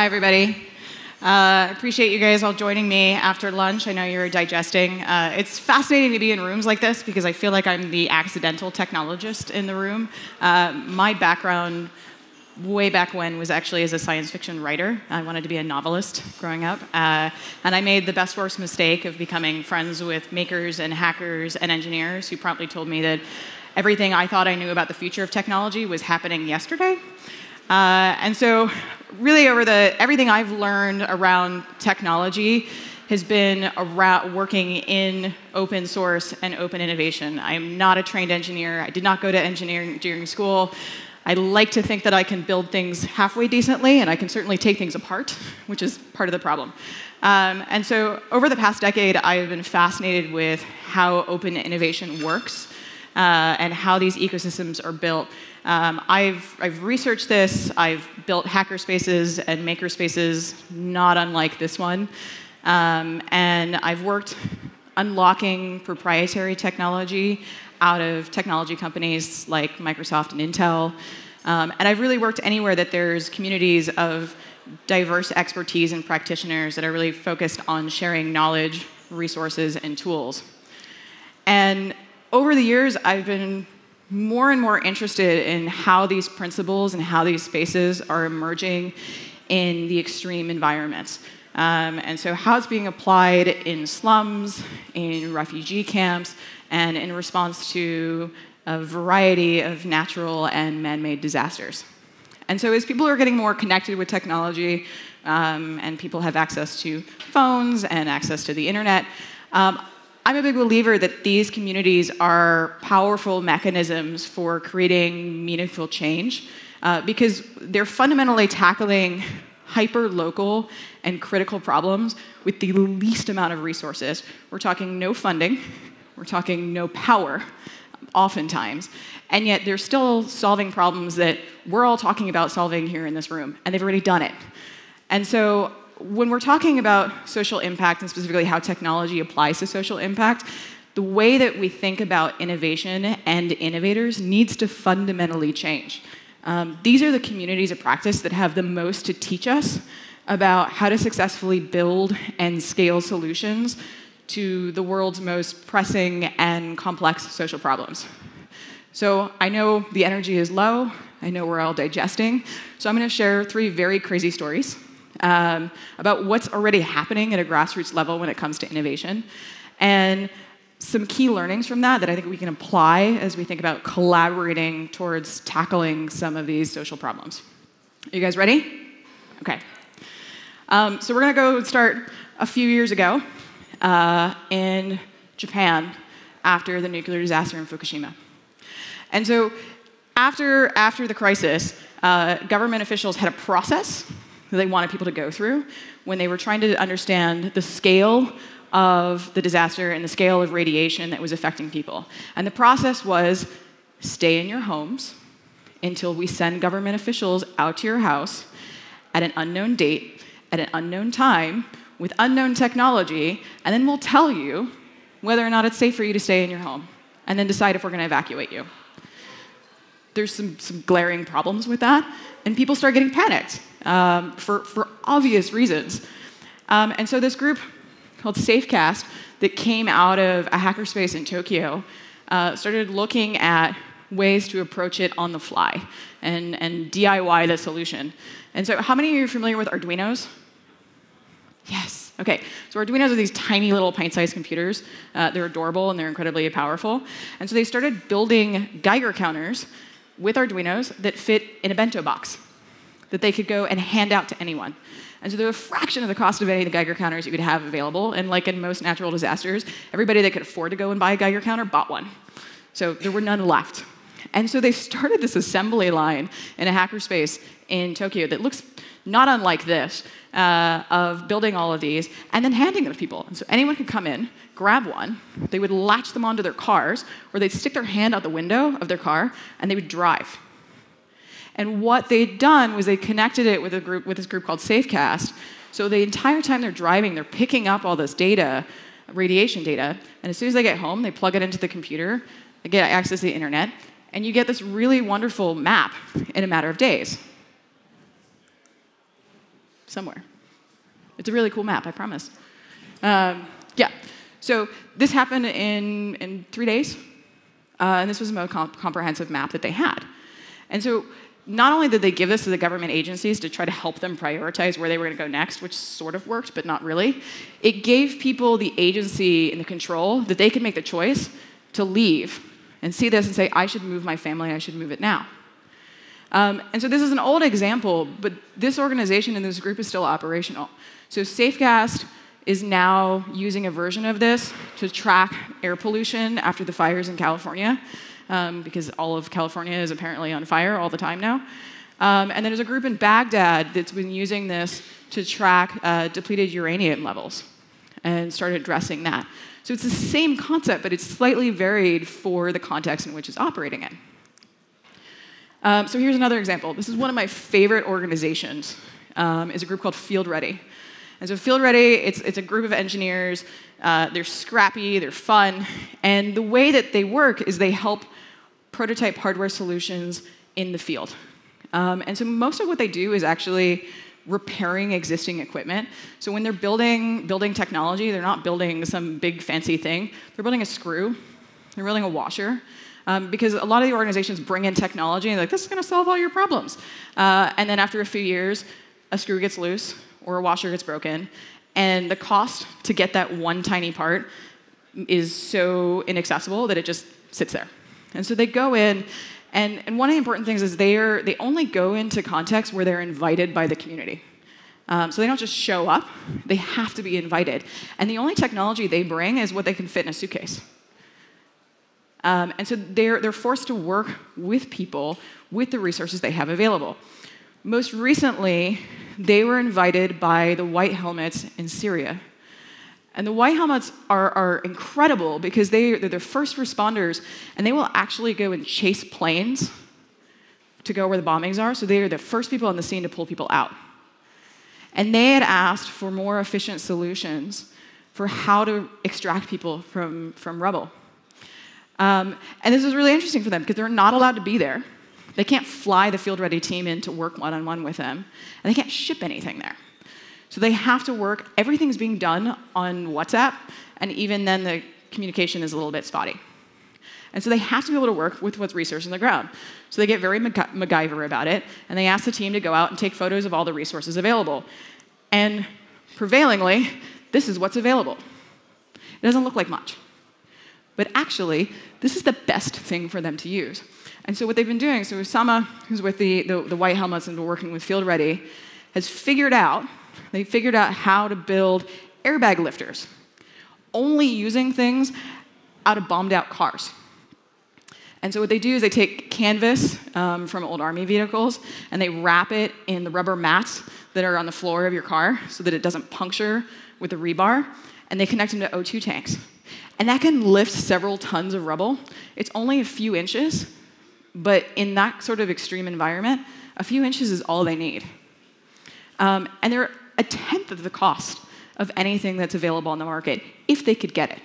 Hi, everybody. Appreciate you guys all joining me after lunch. I know you're digesting. It's fascinating to be in rooms like this because I feel like I'm the accidental technologist in the room. My background way back when was actually as a science fiction writer. I wanted to be a novelist growing up. And I made the best worst mistake of becoming friends with makers and hackers and engineers who promptly told me that everything I thought I knew about the future of technology was happening yesterday. And so really everything I've learned around technology has been around working in open source and open innovation. I am not a trained engineer. I did not go to engineering school. I like to think that I can build things halfway decently, and I can certainly take things apart, which is part of the problem. And so over the past decade, I've been fascinated with how open innovation works and how these ecosystems are built. I've researched this. I've built hackerspaces and makerspaces, not unlike this one. And I've worked unlocking proprietary technology out of technology companies like Microsoft and Intel. And I've really worked anywhere that there's communities of diverse expertise and practitioners that are really focused on sharing knowledge, resources, and tools. And over the years, I've been more and more interested in how these principles and how these spaces are emerging in the extreme environments. And so how it's being applied in slums, in refugee camps, and in response to a variety of natural and man-made disasters. And so as people are getting more connected with technology, and people have access to phones and access to the internet, I'm a big believer that these communities are powerful mechanisms for creating meaningful change because they're fundamentally tackling hyper-local and critical problems with the least amount of resources. We're talking no funding, we're talking no power, oftentimes, and yet they're still solving problems that we're all talking about solving here in this room, and they've already done it. And so when we're talking about social impact, and specifically how technology applies to social impact, the way that we think about innovation and innovators needs to fundamentally change. These are the communities of practice that have the most to teach us about how to successfully build and scale solutions to the world's most pressing and complex social problems. So I know the energy is low. I know we're all digesting. So I'm going to share 3 very crazy stories about what's already happening at a grassroots level when it comes to innovation, and some key learnings from that I think we can apply as we think about collaborating towards tackling some of these social problems. Are you guys ready? Okay. So we're going to go start a few years ago in Japan after the nuclear disaster in Fukushima. And so after the crisis, government officials had a process that they wanted people to go through when they were trying to understand the scale of the disaster and the scale of radiation that was affecting people. And the process was stay in your homes until we send government officials out to your house at an unknown date, at an unknown time, with unknown technology, and then we'll tell you whether or not it's safe for you to stay in your home, and then decide if we're going to evacuate you. There's some glaring problems with that, and people start getting panicked for obvious reasons. And so this group called Safecast that came out of a hackerspace in Tokyo started looking at ways to approach it on the fly and DIY the solution. And so how many of you are familiar with Arduinos? Yes. Okay. So Arduinos are these tiny little pint-sized computers. They're adorable and they're incredibly powerful. And so they started building Geiger counters with Arduinos that fit in a bento box that they could go and hand out to anyone. And so they're a fraction of the cost of any of the Geiger counters you could have available. And like in most natural disasters, everybody that could afford to go and buy a Geiger counter bought one. So there were none left. And so they started this assembly line in a hackerspace in Tokyo that looks not unlike this, of building all of these and then handing them to people. And so anyone could come in, grab one, they would latch them onto their cars, or they'd stick their hand out the window of their car, and they would drive. And what they'd done was they connected it with this group called Safecast. So the entire time they're driving, they're picking up all this data, radiation data, and as soon as they get home, they plug it into the computer, they get access to the internet, and you get this really wonderful map in a matter of days. somewhere. It's a really cool map, I promise. Yeah, so this happened in 3 days, and this was the most comprehensive map that they had. And so not only did they give this to the government agencies to try to help them prioritize where they were going to go next, which sort of worked, but not really, it gave people the agency and the control that they could make the choice to leave and see this and say, I should move my family, I should move it now. And so this is an old example, but this organization and this group is still operational. So Safecast is now using a version of this to track air pollution after the fires in California, because all of California is apparently on fire all the time now. And then there's a group in Baghdad that's been using this to track depleted uranium levels and started addressing that. So it's the same concept, but it's slightly varied for the context in which it's operating in. So here's another example. This is one of my favorite organizations. It's a group called Field Ready. And so Field Ready, it's a group of engineers. They're scrappy, they're fun. And the way that they work is they help prototype hardware solutions in the field. And so most of what they do is actually repairing existing equipment. So when they're building technology, they're not building some big fancy thing. They're building a screw. They're building a washer. Because a lot of the organizations bring in technology and they're like, this is going to solve all your problems. And then after a few years, a screw gets loose or a washer gets broken. And the cost to get that one tiny part is so inaccessible that it just sits there. And so they go in, and one of the important things is they only go into contexts where they're invited by the community. So they don't just show up. They have to be invited. And the only technology they bring is what they can fit in a suitcase. And so they're forced to work with people with the resources they have available. Most recently, they were invited by the White Helmets in Syria. And the White Helmets are incredible because they're the first responders, and they will actually go and chase planes to go where the bombings are. So they are the first people on the scene to pull people out. And they had asked for more efficient solutions for how to extract people from rubble. And this is really interesting for them because they're not allowed to be there. They can't fly the Field Ready team in to work one-on-one with them, and they can't ship anything there. So they have to work, everything's being done on WhatsApp, and even then the communication is a little bit spotty. And so they have to be able to work with what's research on the ground. So they get very MacGyver about it, and they ask the team to go out and take photos of all the resources available. And prevailingly, this is what's available. It doesn't look like much. But actually, this is the best thing for them to use. And so what they've been doing, so Usama, who's with the White Helmets and working with Field Ready, has figured out how to build airbag lifters, only using things out of bombed out cars. And so what they do is they take canvas from old army vehicles, and they wrap it in the rubber mats that are on the floor of your car so that it doesn't puncture with the rebar, and they connect them to O2 tanks. And that can lift several tons of rubble. It's only a few inches, but in that sort of extreme environment, a few inches is all they need. And they're a tenth of the cost of anything that's available on the market, if they could get it.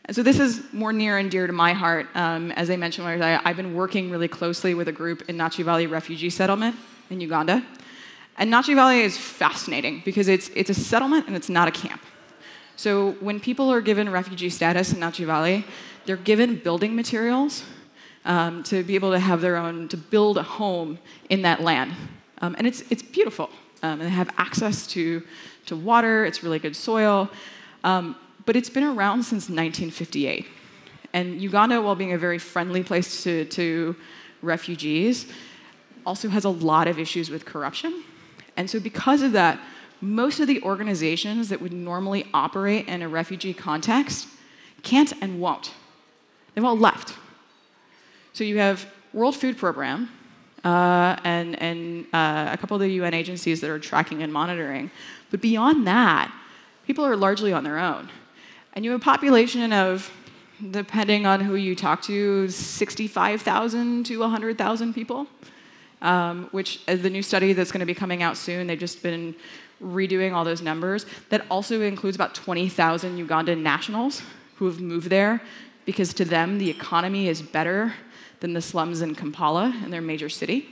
And so this is more near and dear to my heart. As I mentioned, I've been working really closely with a group in Nachi Valley refugee settlement in Uganda. And Nachi Valley is fascinating because it's a settlement and it's not a camp. So when people are given refugee status in Nachi Valley, they're given building materials to be able to have their own, to build a home in that land. And it's beautiful. And they have access to water, it's really good soil. But it's been around since 1958. And Uganda, while being a very friendly place to refugees, also has a lot of issues with corruption. And so because of that, most of the organizations that would normally operate in a refugee context can't and won't. They've all left. So you have World Food Program and a couple of the UN agencies that are tracking and monitoring. But beyond that, people are largely on their own. And you have a population of, depending on who you talk to, 65,000 to 100,000 people, which the new study that's going to be coming out soon, they've just been redoing all those numbers. That also includes about 20,000 Ugandan nationals who have moved there because to them the economy is better than the slums in Kampala, in their major city.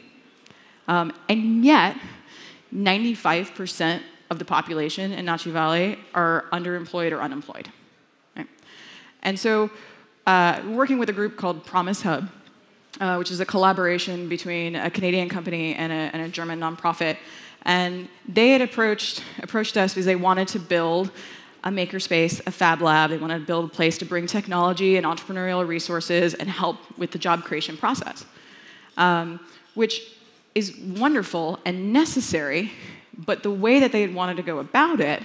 And yet, 95% of the population in Nachi Valley are underemployed or unemployed. Right? And so working with a group called Promise Hub, which is a collaboration between a Canadian company and a German nonprofit. And they had approached us because they wanted to build a makerspace, a fab lab. They wanted to build a place to bring technology and entrepreneurial resources and help with the job creation process, which is wonderful and necessary, but the way that they had wanted to go about it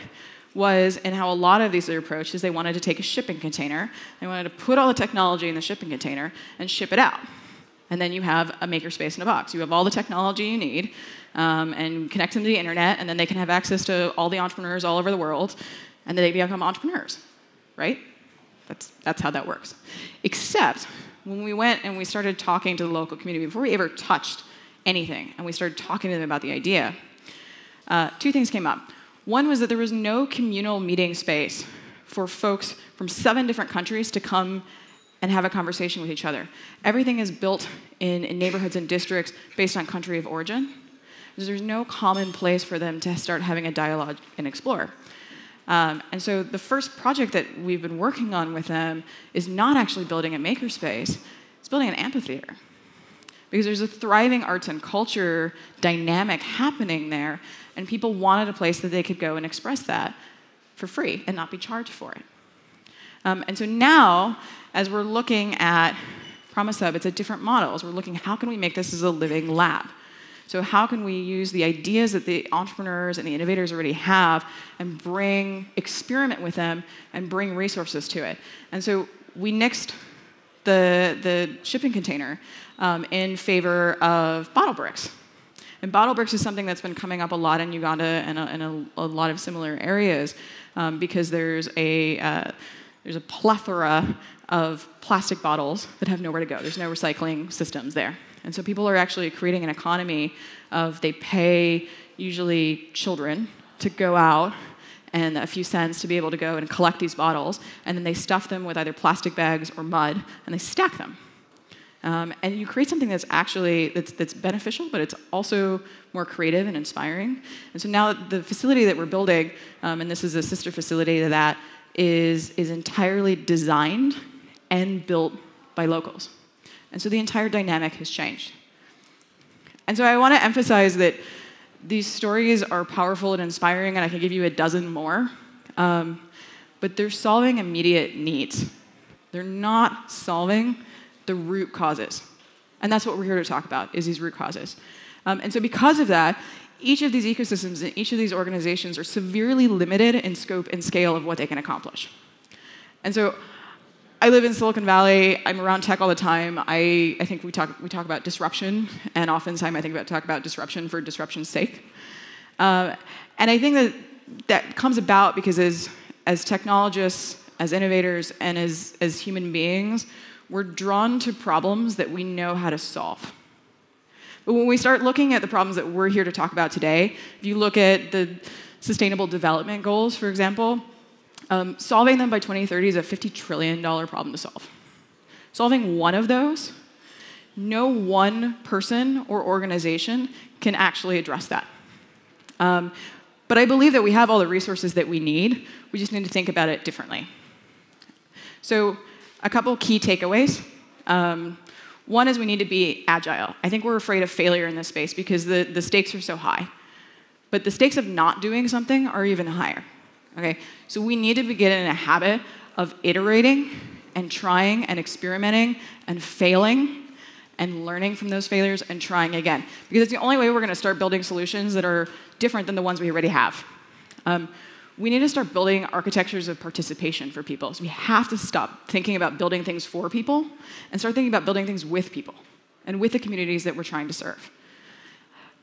was, and how a lot of these are approached, is they wanted to take a shipping container, they wanted to put all the technology in the shipping container and ship it out. And then you have a makerspace in a box. You have all the technology you need, and connect them to the internet, and then they can have access to all the entrepreneurs all over the world, and then they become entrepreneurs, right? That's how that works. Except when we went and we started talking to the local community, before we ever touched anything, and we started talking to them about the idea, two things came up. One was that there was no communal meeting space for folks from 7 different countries to come and have a conversation with each other. Everything is built in neighborhoods and districts based on country of origin. There's no common place for them to start having a dialogue and explore. And so the first project that we've been working on with them is not actually building a makerspace, it's building an amphitheater. Because there's a thriving arts and culture dynamic happening there, and people wanted a place that they could go and express that for free and not be charged for it. And so now, as we're looking at Promise Hub, it's a different model. As we're looking, how can we make this as a living lab? So how can we use the ideas that the entrepreneurs and the innovators already have and experiment with them and bring resources to it? And so we nixed the shipping container in favor of bottle bricks. And bottle bricks is something that's been coming up a lot in Uganda and a lot of similar areas because there's a plethora of plastic bottles that have nowhere to go. There's no recycling systems there. And so people are actually creating an economy of they pay usually children to go out and a few cents to be able to go and collect these bottles, and then they stuff them with either plastic bags or mud, and they stack them. And you create something that's actually that's beneficial, but it's also more creative and inspiring. And so now the facility that we're building, and this is a sister facility to that, is entirely designed and built by locals. And so the entire dynamic has changed. And so I want to emphasize that these stories are powerful and inspiring, and I can give you a dozen more, but they're solving immediate needs. They're not solving the root causes. And that's what we're here to talk about, is these root causes. And so because of that, each of these ecosystems and each of these organizations are severely limited in scope and scale of what they can accomplish. And so I live in Silicon Valley. I'm around tech all the time. I think we talk about disruption, and oftentimes I think talk about disruption for disruption's sake. And I think that comes about because as technologists, as innovators, and as human beings, we're drawn to problems that we know how to solve. But when we start looking at the problems that we're here to talk about today, if you look at the Sustainable Development Goals, for example, solving them by 2030 is a $50 trillion problem to solve. Solving one of those, no one person or organization can actually address that. But I believe that we have all the resources that we need. We just need to think about it differently. So a couple key takeaways. One is we need to be agile. I think we're afraid of failure in this space because the stakes are so high. But the stakes of not doing something are even higher. Okay? So we need to begin in a habit of iterating and trying and experimenting and failing and learning from those failures and trying again. Because it's the only way we're going to start building solutions that are different than the ones we already have. We need to start building architectures of participation for people. So we have to stop thinking about building things for people and start thinking about building things with people and with the communities that we're trying to serve.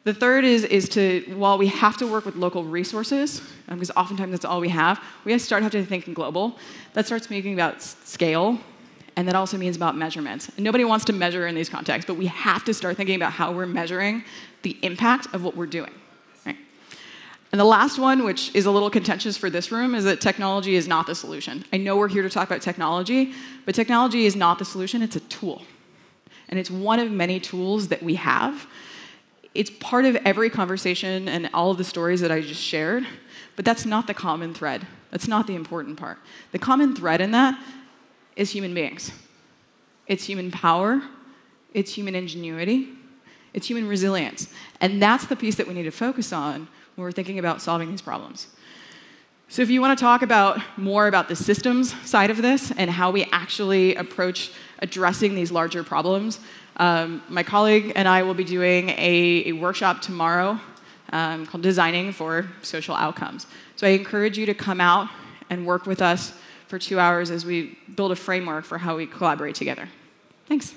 The third is to, while we have to work with local resources, because oftentimes that's all we have to start thinking global. That starts thinking about scale, and that also means about measurements. And nobody wants to measure in these contexts, but we have to start thinking about how we're measuring the impact of what we're doing. Right? And the last one, which is a little contentious for this room, is that technology is not the solution. I know we're here to talk about technology, but technology is not the solution, it's a tool. And it's one of many tools that we have. it's part of every conversation and all of the stories that I just shared, but that's not the common thread. That's not the important part. The common thread in that is human beings. It's human power, it's human ingenuity, it's human resilience. And that's the piece that we need to focus on when we're thinking about solving these problems. So if you want to talk more about the systems side of this and how we actually approach addressing these larger problems, my colleague and I will be doing a workshop tomorrow called Designing for Social Outcomes. So I encourage you to come out and work with us for 2 hours as we build a framework for how we collaborate together. Thanks.